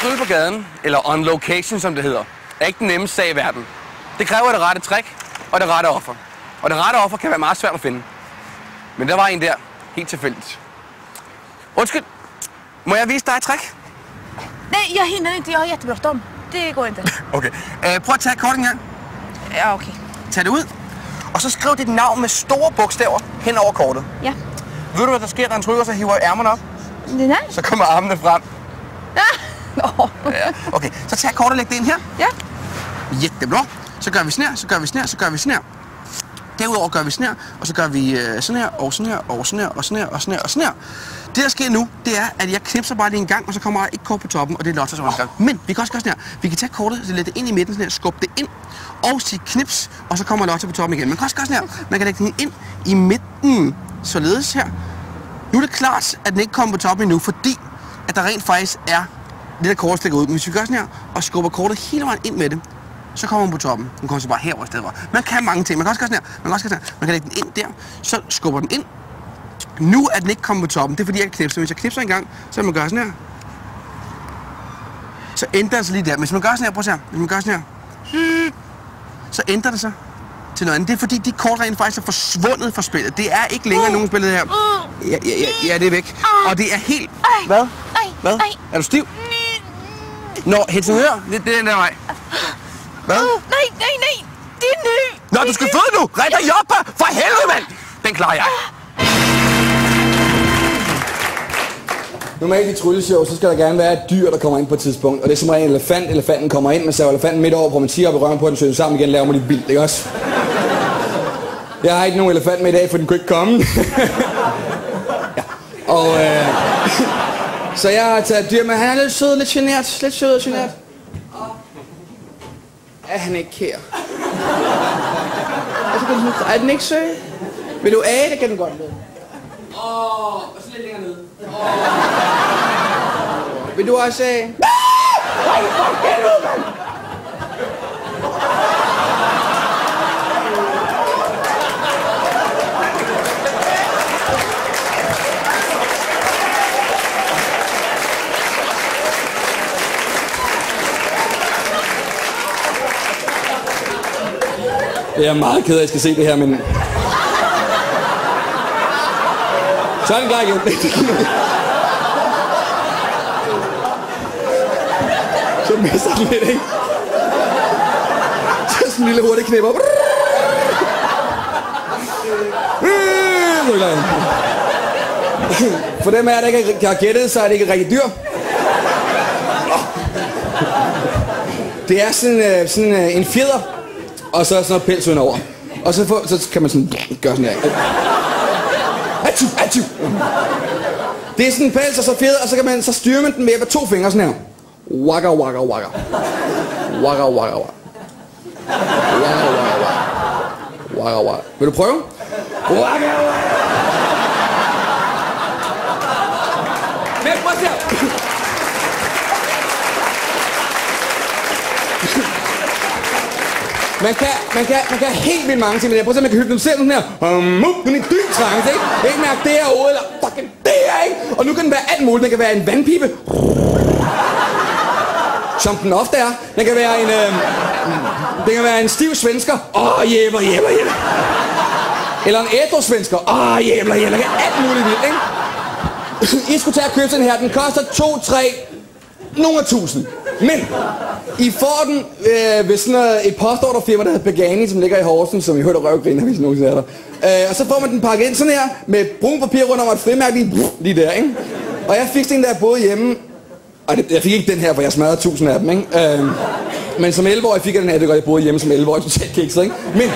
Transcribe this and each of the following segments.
trylle på gaden, eller on location, som det hedder, er ikke den nemmeste sag i verden. Det kræver det rette trick og det rette offer. Og det rette offer kan være meget svært at finde. Men der var en der, helt tilfældigt. Undskyld, må jeg vise dig et trick? Nej, jag hinner inte. Jag har jättebråttom. Det går inte. Okay. Prøv at tage kortet en gang. Ja, okay. Tag det ud. Og så skriv dit navn med store bogstaver hen over kortet. Ja. Ved du, hvad der sker, når han trykker, så hiver ærmerne op? Nej. Så kommer armene frem. Ja. Ja. Okay, så tag kortet og læg det ind her. Ja. Jättebra. Så gør vi sådan her, så gør vi sådan her, så gør vi sådan her. Derudover gør vi sådan her, og så gør vi sådan her, og sådan her, og sådan her, og sådan her, og sådan her, og sådan her. Det, der sker nu, det er, at jeg knipser bare lige en gang, og så kommer der et kort på toppen, og det er Lotta, som gang. Men vi kan også gøre sådan her. Vi kan tage kortet, så lægge det ind i midten, sådan her, skubbe det ind, og sige knips, og så kommer Lotta på toppen igen. Man kan også gøre sådan her. Man kan lægge den ind i midten, således her. Nu er det klart, at den ikke kommer på toppen endnu, fordi at der rent faktisk er det der kort stikker ud. Men hvis vi gør sådan her, og skubber kortet hele vejen ind med det, så kommer hun på toppen. Hun kommer så bare herover i stedet for. Man kan mange ting. Man kan også gøre sådan her. Man kan også gøre sådan her. Man kan lægge den ind der, så skubber den ind. Nu er den ikke kommet på toppen. Det er fordi, jeg knipser. Hvis jeg knipser en gang, så kan man gøre sådan her. Så ændrer det sig lige der. Hvis man gør sådan her, prøv at se her. Hvis man gør sådan her, så ændrer det sig til noget andet. Det er fordi, de kort rent faktisk er forsvundet fra spillet. Det er ikke længere nogen spillet her. Ja, det er væk. Og det er helt... Hvad? Hvad? Er du stiv? Nå, Helsingør. Det er den der vej. Hvad? Nej. Det er nu. Nå, du skal føde nu. Red dig op, for helvede, mand. Den klarer jeg. Normalt i trylleshow, så skal der gerne være et dyr, der kommer ind på et tidspunkt. Og det er som regel en elefant. Elefanten kommer ind, man saver elefanten midt over, hvor man siger op i røven på den, søger sammen igen, laver man lidt vildt, ikke også? Jeg har ikke nogen elefant med i dag, for den kunne ikke komme. Ja. Og så jeg har taget et dyr med. Han er lidt sød, lidt genert. Lidt sød og genert. Er han ikke kær? Er den ikke sød? Vil du af? Det kan den godt lide. Og så lidt længere ned. Vil du også af? Nej, for helvede, mand! Jeg er meget ked af, at jeg skal se det her, men... Så er den klar igen. Så mister den lidt, ikke? Så er sådan en lille hurtig knæpper. Så klar igen. For dem af jer, der ikke har gættet, så er det ikke et rigtigt dyr. Det er sådan en fjeder. Og så er sådan noget pels over. Og så kan man sådan gøre sådan her. Atju. Det er sådan en pels, og så fjeder, og så styrer man den med 2 fingre sådan her. Waka. Vil du prøve? Waka. Men prøv at se her. Man kan helt vildt mange ting med det. Prøv at se, man kan hypnotisere den her. Den er i dyb trance, ikke? Ikke mærke det her hoved, eller fucking det her, ikke? Og nu kan den være alt muligt. Den kan være en vandpipe. Som den ofte er. Den kan være en stiv svensker. Jævler. Eller en ædru svensker. Jævler. Alt muligt vildt, ikke? I skulle tage og købe den her. Den koster 2, 3, nogle af 1000. Men I får den ved sådan et postorderfirma, der hedder Pagani, som ligger i Horsens, som I hørte røvgriner, hvis nogen ser der. Og så får man den pakket ind sådan her, med brun papir rundt om et frimærke lige der, ikke? Og jeg fik den der både hjemme, og jeg fik ikke den her, for jeg smadrede 1000 af dem, ikke? Men som 11-årig fik jeg den her, det gør jeg både hjemme som 11-årig, totalt kikset, ikke? Men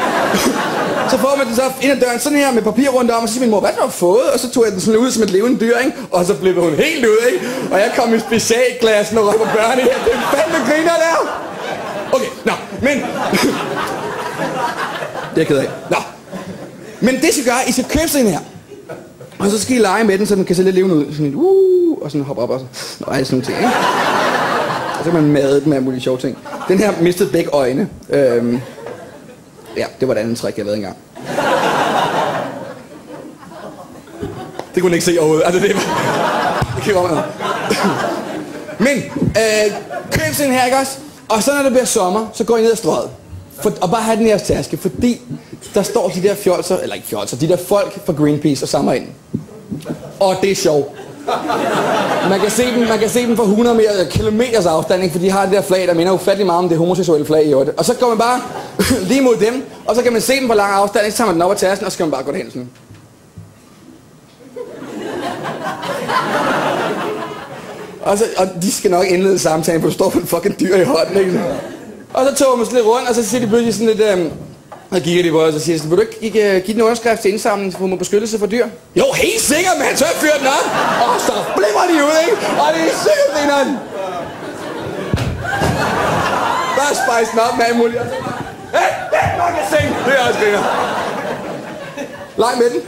så får man den så ind ad døren sådan her med papir rundt om, og så siger min mor, hvad har du fået? Og så tog jeg den sådan ud som et levende dyr, ikke? Og så blev hun helt ud, ikke? Og jeg kom i specialklassen og røg på børne her. Det er fandme griner der! Okay, men... det er jeg ked af. Men det skal gøre, I skal købe sådan en her. Og så skal I lege med den, så den kan se lidt levende ud. Sådan og sådan hoppe op og så. Sådan nogle ting, ikke? Og så kan man made den med mulige sjove ting. Den her mistede begge øjne. Ja, det var et andet trick, jeg lavede engang. Det kunne den ikke se overhovedet. Altså, det var... Men, køb sådan her, ikke også? Og så når det bliver sommer, så går I ned ad strøget. Og bare have den i jeres taske, fordi der står de der fjolser, eller ikke fjolser, de der folk fra Greenpeace og samler ind. Og det er sjovt. Man kan se dem fra 100 kilometers afstand, ikke? For de har det der flag, der minder ufattelig meget om det homoseksuelle flag i øvrigt. Og så går man bare lige mod dem, og så kan man se dem på lang afstand, så tager man den op af tasken, og så kan man bare gå derhen sådan. Og de skal nok indlede samtalen, for du står på en fucking dyr i hånden, ikke? Og så tog man lidt rundt, og så siger de pludselig sådan lidt, og kigger de på os og siger sådan, vil du ikke give den underskrift til indsamling for beskyttelse for dyr? Jo, helt sikkert, mand, så fyrer den op, og så blipper de ud, ikke? Og det er sikkert, grineren. Bare spejse den op med alt muligt, og så bare, hey, magasin! Det er også griner. Leg med den.